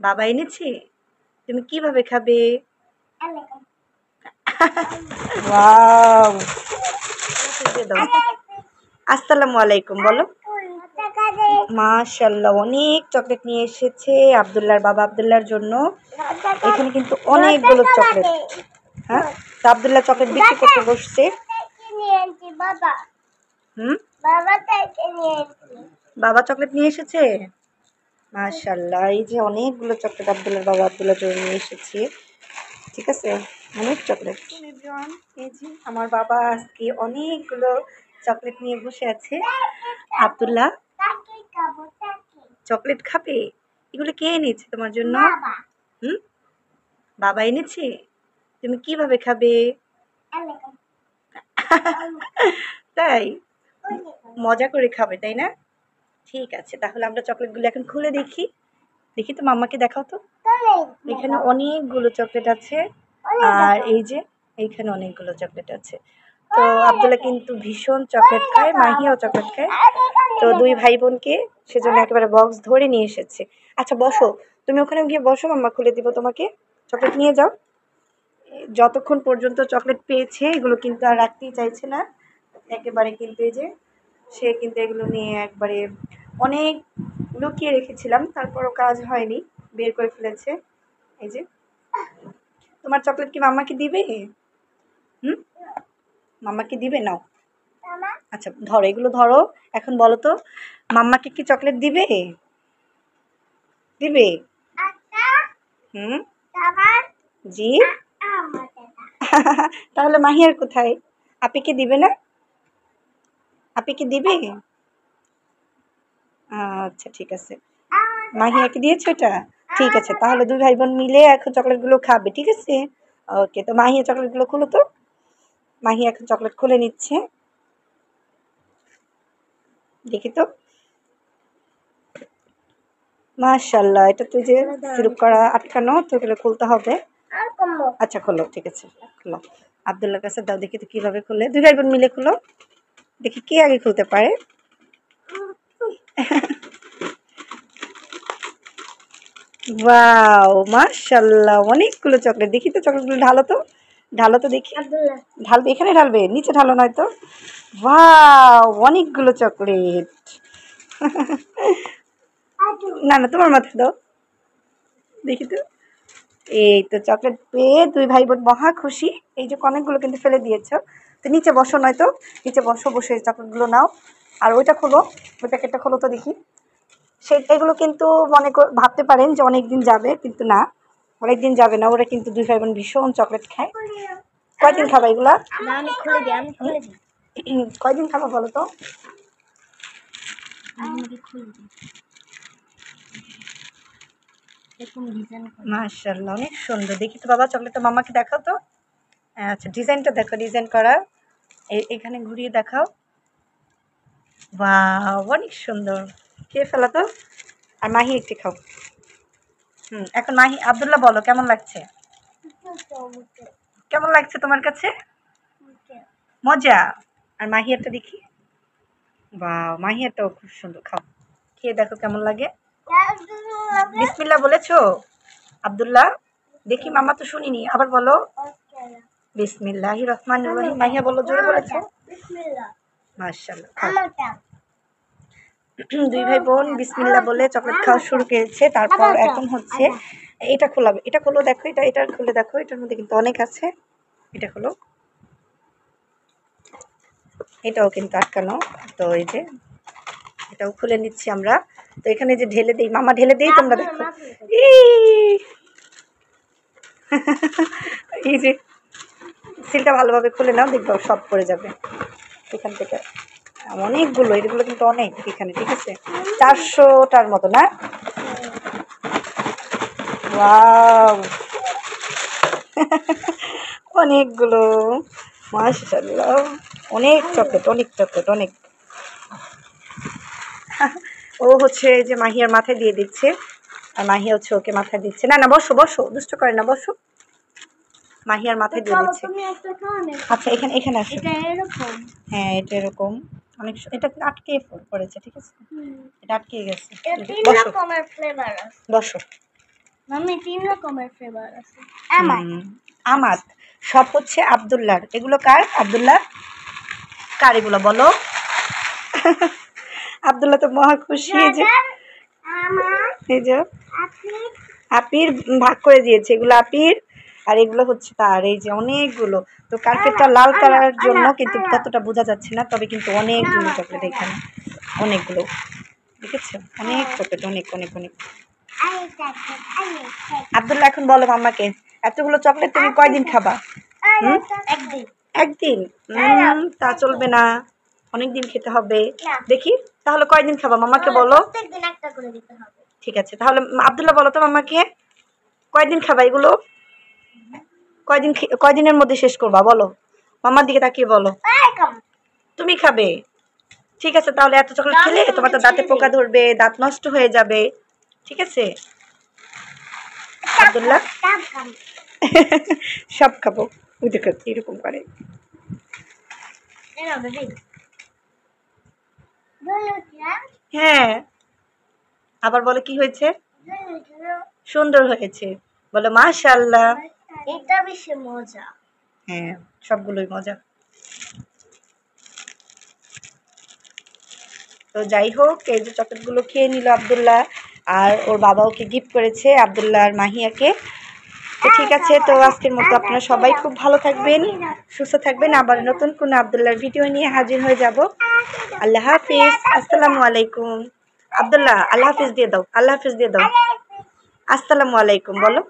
বাবা এনেছে? তুমি কিভাবে খাবে? ওয়াও! আসসালামু আলাইকুম বলো। মাশাআল্লাহ, অনেক চকলেট নিয়ে এসেছে আব্দুল্লাহর বাবা আব্দুল্লাহর জন্য। এখানে কিন্তু অনেকগুলো চকলেট। হ্যাঁ, তো আব্দুল্লাহ চকলেট বিক্রি করতে বসছে। বাবা চকলেট নিয়ে এসেছে। মাশাআল্লাহ, এই যে অনেকগুলো চকলেট আব্দুল্লাহর বাবা আব্দুল্লাহর জন্য নিয়ে এসেছি। ঠিক আছে, অনেক চকলেট। এই যে আমার বাবা আজকে অনেকগুলো চকলেট নিয়ে বসে আছে। আব্দুল্লাহ চকলেট খাবে? এগুলো কে এনেছে তোমার জন্য? হুম, বাবা এনেছে? তুমি কিভাবে খাবে? তাই মজা করে খাবে, তাই না? ঠিক আছে, তাহলে আমরা চকলেটগুলো এখন খুলে দেখি। দেখি তো, মাম্মাকে দেখাও তো। এখানে অনেকগুলো চকলেট আছে, আর এই যে এইখানে অনেকগুলো চকলেট আছে। তো আব্দুল্লাহ কিন্তু ভীষণ চকলেট খায়, মাহিয়াও চকলেট খায়। তো দুই ভাই বোনকে সেজন্য একেবারে বক্স ধরে নিয়ে এসেছে। আচ্ছা বসো, তুমি ওখানে গিয়ে বসো, মাম্মা খুলে দিব তোমাকে। চকলেট নিয়ে যাও। যতক্ষণ পর্যন্ত চকলেট পেয়েছে এগুলো কিন্তু আর রাখতেই চাইছে না, একেবারে কিন্তু এই যে সে কিন্তু এগুলো নিয়ে একবারে অনেক লুকিয়ে রেখেছিলাম, তারপরও কাজ হয়নি, বের করে ফেলেছে। এই যে তোমার চকলেট কি মাম্মাকে দিবে? হুম, মাম্মাকে দিবে? নাও। আচ্ছা ধরো, এগুলো ধরো। এখন বলো তো, মাম্মাকে কি চকলেট দিবে? দিবে? হুম, জি। তাহলে মাহিয়ার কোথায়? আপিকে দিবে না? আপিকে দিবে? আচ্ছা ঠিক আছে, মাহিয়াকে দিয়েছো এটা? ঠিক আছে, তাহলে দুই ভাই বোন মিলে এখন চকলেটগুলো খাবে, ঠিক আছে? ওকে, তো মাহিয়া চকলেটগুলো খুলো তো। মাহিয়া এখন চকলেট খুলে নিচ্ছে, দেখি তো। মাশাআল্লাহ, এটা তো যে সিরুপ করা আটকানো, তো এগুলো খুলতে হবে। আচ্ছা খোলো, ঠিক আছে খোলো। আব্দুল্লাহর কাছে দাও, দেখি তো কিভাবে খুলে। দুই ভাই বোন মিলে খুলো, দেখি কে আগে খুলতে পারে। ওয়াও, মাশাআল্লাহ, অনেকগুলো চকলেট। দেখি তো চকলেটগুলো ঢালো তো, ঢালো তো দেখি। ঢালবে? এখানে ঢালবে, নিচে ঢালো নয়তো। ওয়াও, অনেকগুলো চকলেট। না না, তোমার মাথায় দাও, দেখি তো। এই তো চকলেট পেয়ে দুই ভাই বোন মহা খুশি। এই যে অনেকগুলো কিন্তু ফেলে দিয়েছো, তো নিচে বসো নয়তো, নিচে বসো, বসে চকলেটগুলো নাও। আর ওইটা খোলো, ওই প্যাকেটটা খোলো তো দেখি। এগুলো কিন্তু মনে ভাবতে পারেন যে অনেক দিন যাবে, কিন্তু না, অনেক দিন যাবে না। ওরা কিন্তু দুই ভাই বোন ভীষণ চকলেট খায়। কয়দিন খাবা এগুলা? কয়দিন খাবা বলো তো? মাশাআল্লাহ, অনেক সুন্দর। দেখি তো বাবা চকলেটটা, মামাকে দেখাও তো। আচ্ছা, ডিজাইনটা দেখো, ডিজাইন করা। এখানে ঘুরিয়ে দেখাও। বাহ, অনেক সুন্দর। খেয়ে ফেলা তো। আর মাহি একটু খাও। এখন মাহি, আব্দুল্লাহ বলো কেমন লাগছে? কেমন লাগছে তোমার কাছে? মজা। আর মাহিয়ারটা দেখি। বাহ, মাহিয়ারটাও খুব সুন্দর। খাও, খেয়ে দেখো কেমন লাগে। বিসমিল্লাহ বলেছো আব্দুল্লাহ? দেখি, মামা তো শুনিনি, আবার বলো। বিসমিল্লাহির রহমানির রহিম। মাহিয়া বলো, জোরে বলেছো। মাশাআল্লাহ, খাও। দুই ভাই বোন বিসমিল্লাহ বলে চকলেট খাওয়া শুরু করেছে। তারপর এখন হচ্ছে এটা খোলাবে। এটা খোলো, দেখো, এটা খুলে দেখো, এটার মধ্যে কিন্তু অনেক আছে। এটা খোলো, এটাও কিন্তু আটকানো। তো এই যে এটাও খুলে নিচ্ছি আমরা। তো এখানে যে ঢেলে দেই, মামা ঢেলে দেই, তোমরা দেখো। এই যে সিলটা ভালোভাবে খুলে নাও, দেখবো সব পড়ে যাবে এখান থেকে। অনেকগুলো, এগুলো কিন্তু অনেক এখানে, ঠিক আছে? 400টার মতো না? ওয়াও, অনেকগুলো। মাশাআল্লাহ, অনেক চকলেট, অনেক চকলেট, অনেক। ও হচ্ছে যে মাহিয়ার মাথায় দিয়ে দিচ্ছে, আর মাহিয়া হচ্ছে ওকে মাথায় দিচ্ছে। না না, বসো বসো, দুষ্ট করে না, বসো। মাহিয়ার মাথায় দিয়ে দিচ্ছে। আচ্ছা, এখানে এখানে আসো। হ্যাঁ, এটা এরকম অনেক, এটা আটকে পড়েছে, ঠিক আছে? এটা আটকে গেছে। বসো বসো। মাম্মি 3 রকমের ফ্লেভার আছে। আমাত সব হচ্ছে আব্দুল্লাহর। এগুলো কার? আব্দুল্লাহ কার এগুলো বলো? আব্দুল্লাহ তো মহা খুশি। এই যে আপির ভাগ করে দিয়েছে, এগুলো আপির আর এগুলো হচ্ছে তার। এই যে অনেকগুলো, তো কার্পেটটা লাল কালারের জন্য কিন্তু ততটা বোঝা যাচ্ছে না, তবে কিন্তু অনেকগুলো চকলেট এখানে, অনেকগুলো দেখেছো, অনেক চকলেট, অনেক অনেক অনেক। আব্দুল্লাহ এখন বলো মাম্মাকে, এতগুলো চকলেট তুমি কয়দিন খাবা? একদিন? তা চলবে না, অনেকদিন খেতে হবে। দেখি তাহলে কয়দিন খাবা মাম্মাকে বলো। ঠিক আছে, তাহলে আব্দুল্লাহ বলো তো মাম্মাকে, কয়দিন খাবা এগুলো? কয়দিনের মধ্যে শেষ করবা বলো, মাম্মার দিকে তাকিয়ে বলো। তুমি খাবে? ঠিক আছে, তাহলে এত চকলেট খেলে তোমার তো দাঁতে পোকা ধরবে, দাঁত নষ্ট হয়ে যাবে। ঠিক আছে আব্দুল্লাহ, সব খাবো। ওই দেখো এরকম করে। হ্যাঁ, আবার বলো কি হয়েছে? সুন্দর হয়েছে, বলো মাশাআল্লাহ। এটা বেশি মজা। হ্যাঁ, সবগুলোই মজা। তো যাই হোক, এই যে চকলেটগুলো খেয়ে নিল আব্দুল্লাহ, আর ওর বাবা ওকে গিফট করেছে, আব্দুল্লাহ আর মাহিয়াকে। তো ঠিক আছে, তো আজকের মতো আপনারা সবাই খুব ভালো থাকবেন, সুস্থ থাকবেন। আবার নতুন কোনো আব্দুল্লাহর ভিডিও নিয়ে হাজির হয়ে যাব। আল্লাহ হাফিজ, আসসালামু আলাইকুম। আব্দুল্লাহ আল্লাহ হাফিজ দিয়ে দাও, আল্লাহ হাফিজ দিয়ে দাও। আসসালামু আলাইকুম বলো।